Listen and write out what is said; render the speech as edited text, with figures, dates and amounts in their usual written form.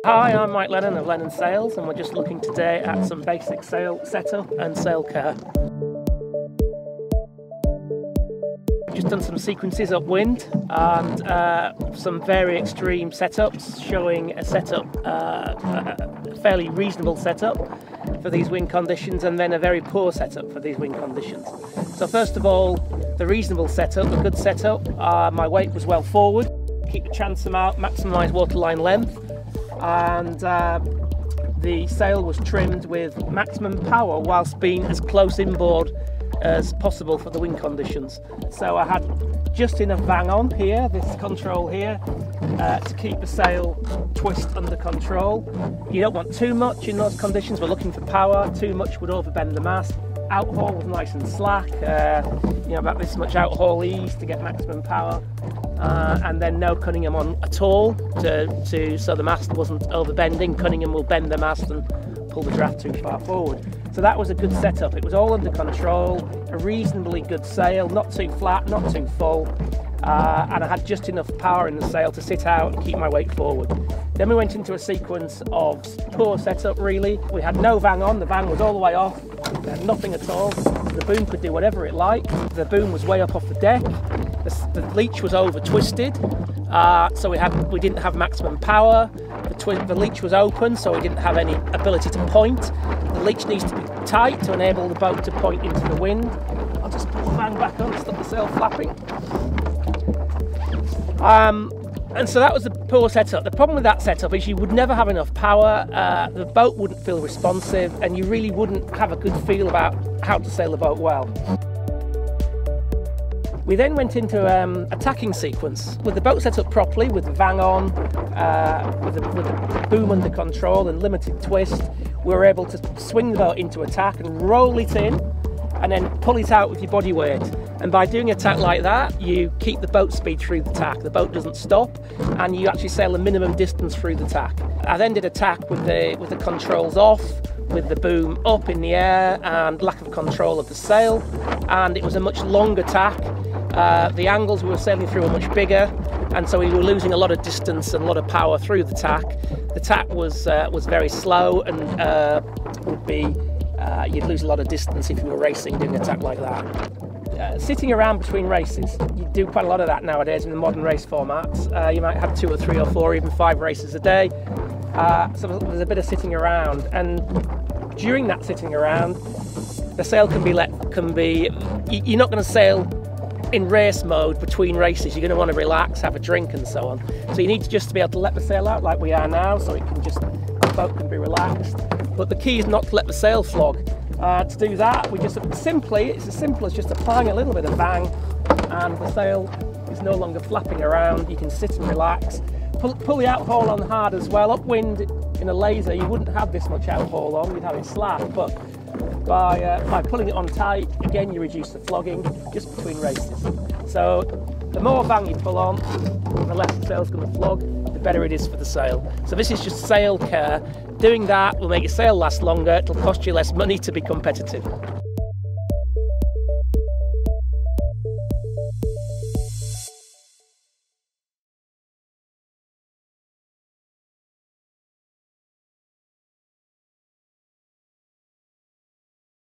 Hi, I'm Mike Lennon of Lennon Sales, and we're just looking today at some basic sail setup and sail care. Just done some sequences upwind and some very extreme setups, showing a setup, a fairly reasonable setup for these wind conditions, and then a very poor setup for these wind conditions. So first of all, the reasonable setup, a good setup. My weight was well forward, keep the transom out, maximise waterline length, and the sail was trimmed with maximum power whilst being as close inboard as possible for the wind conditions. So I had just enough vang on here, this control here, to keep the sail twist under control. You don't want too much in those conditions. We're looking for power. Too much would overbend the mast. Outhaul was nice and slack, about this much outhaul ease to get maximum power, and then no Cunningham on at all so the mast wasn't overbending. Cunningham will bend the mast and pull the draft too far forward. So that was a good setup. It was all under control, a reasonably good sail, not too flat, not too full, and I had just enough power in the sail to sit out and keep my weight forward. Then we went into a sequence of poor setup really. We had no vang on, the vang was all the way off, we had nothing at all. The boom could do whatever it liked. The boom was way up off the deck. The leech was over twisted, so we didn't have maximum power. The leech was open, so we didn't have any ability to point. The leech needs to be tight to enable the boat to point into the wind. I'll just pull the vang back on to stop the sail flapping. And so that was the poor setup. The problem with that setup is you would never have enough power, the boat wouldn't feel responsive, and you really wouldn't have a good feel about how to sail the boat well. We then went into a tacking sequence with the boat set up properly, with the vang on, with the boom under control and limited twist. We were able to swing the boat into a tack and roll it in, and then pull it out with your body weight. And by doing a tack like that, you keep the boat speed through the tack. The boat doesn't stop, and you actually sail a minimum distance through the tack. I then did a tack with the controls off, with the boom up in the air, and lack of control of the sail. And it was a much longer tack. The angles we were sailing through were much bigger, and so we were losing a lot of distance and a lot of power through the tack. The tack was very slow, and you'd lose a lot of distance if you were racing doing a tack like that. Sitting around between races, you do quite a lot of that nowadays in the modern race formats. You might have 2 or 3 or 4, even 5 races a day. So there's a bit of sitting around, and during that sitting around, the sail you're not going to sail in race mode between races. You're going to want to relax, have a drink and so on. So you need to just be able to let the sail out like we are now, so the boat can be relaxed. But the key is not to let the sail flog. To do that, it's as simple as just applying a little bit of vang, and the sail is no longer flapping around. You can sit and relax. Pull the outhaul on hard as well. Upwind in a laser, you wouldn't have this much outhaul on, you'd have it slack, but by pulling it on tight, again you reduce the flogging just between races. So the more vang you pull on, the less the sail's going to flog, the better it is for the sail. So this is just sail care. Doing that will make your sail last longer, it'll cost you less money to be competitive.